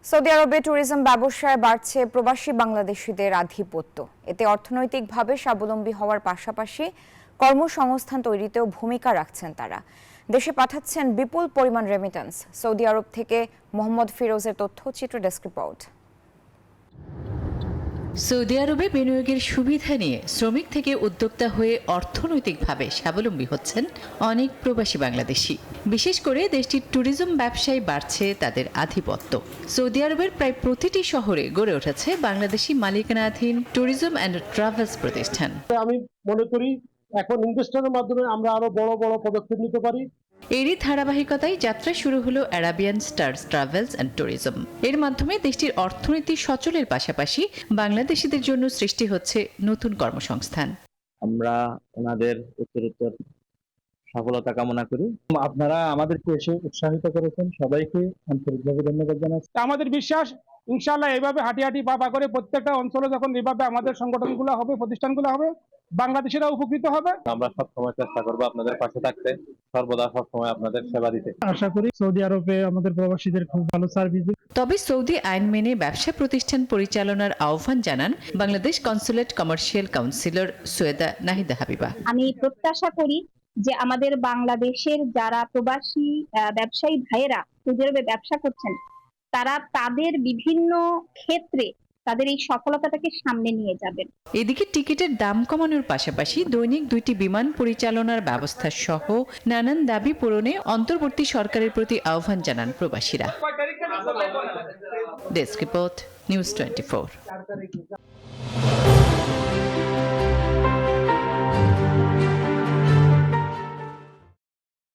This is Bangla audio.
সৌদি আরবে ট্যুরিজম ব্যবসায় বাড়ছে প্রবাসী বাংলাদেশিদের আধিপত্য। এতে অর্থনৈতিকভাবে স্বাবলম্বী হওয়ার পাশাপাশি কর্মসংস্থান তৈরিতেও ভূমিকা রাখছেন তারা। দেশে পাঠাচ্ছেন বিপুল পরিমাণ রেমিটেন্স। সৌদি আরব থেকে মোহাম্মদ ফিরোজের তথ্যচিত্র ডেস্ক রিপোর্ট। সৌদি আরবে বিনিয়োগের সুবিধা নিয়ে শ্রমিক থেকে উদ্যোক্তা হয়ে অর্থনৈতিকভাবে স্বাবলম্বী হচ্ছেন অনেক প্রবাসী বাংলাদেশি। বিশেষ করে দেশটির ট্যুরিজম ব্যবসায় বাড়ছে তাদের আধিপত্য। সৌদি আরবের প্রায় প্রতিটি শহরে গড়ে উঠেছে বাংলাদেশি মালিকানাধীন ট্যুরিজম অ্যান্ড ট্রাভেলস প্রতিষ্ঠান। আমি মনে করি এখন ইনভেস্টরের মাধ্যমে আমরা আরো বড় বড় পদক্ষেপ নিতে পারি। এরই ধারাবাহিকতায় যাত্রা শুরু হলো Arabian stars travels and tourism. এর মাধ্যমে দেশটির অর্থনীতি সচলের পাশাপাশি বাংলাদেশিদের জন্য সৃষ্টি হচ্ছে নতুন কর্মসংস্থান। আমরা ওনাদের উত্তরোত্তর সফলতা কামনা করি। আপনারা আমাদেরকে এসে উৎসাহিত করেছেন, সবাইকে আন্তরিকভাবে ধন্যবাদ জানাচ্ছি। আমাদের বিশ্বাস ইনশাআল্লাহ এইভাবে হাঁটি হাঁটি পা করে প্রত্যেকটা অঞ্চলে যখন এইভাবে আমাদের সংগঠনগুলো হবে, প্রতিষ্ঠানগুলো হবে, বাংলাদেশিরা উপকৃত হবে। আমরা সবসময় চেষ্টা করবো আপনাদের পাশে থাকতে, সর্বদা সবসময় আপনাদের সেবা দিতে। আশা করি সৌদি আরবে আমাদের প্রবাসীদের খুব ভালো সার্ভিস। তবে সৌদি আইন মেনে ব্যবসা প্রতিষ্ঠান পরিচালনার আহ্বান জানান Bangladesh consulate commercial councillor Syeda Nahida Habiba. আমি প্রত্যাশা করি যে আমাদের বাংলাদেশের যারা প্রবাসী ব্যবসায়ী ভাইয়েরা সৌদি আরবে ব্যবসা করছেন, তারা তাদের বিভিন্ন ক্ষেত্রে তাদের এই সফলতাটাকে সামনে নিয়ে যাবেন। এদিকে টিকিটের দাম কমানোর পাশাপাশি দৈনিক 2টি বিমান পরিচালনার ব্যবস্থা সহ নানান দাবি পূরণে অন্তর্বর্তী সরকারের প্রতি আহ্বান জানান প্রবাসীরা। Desk report, news 24।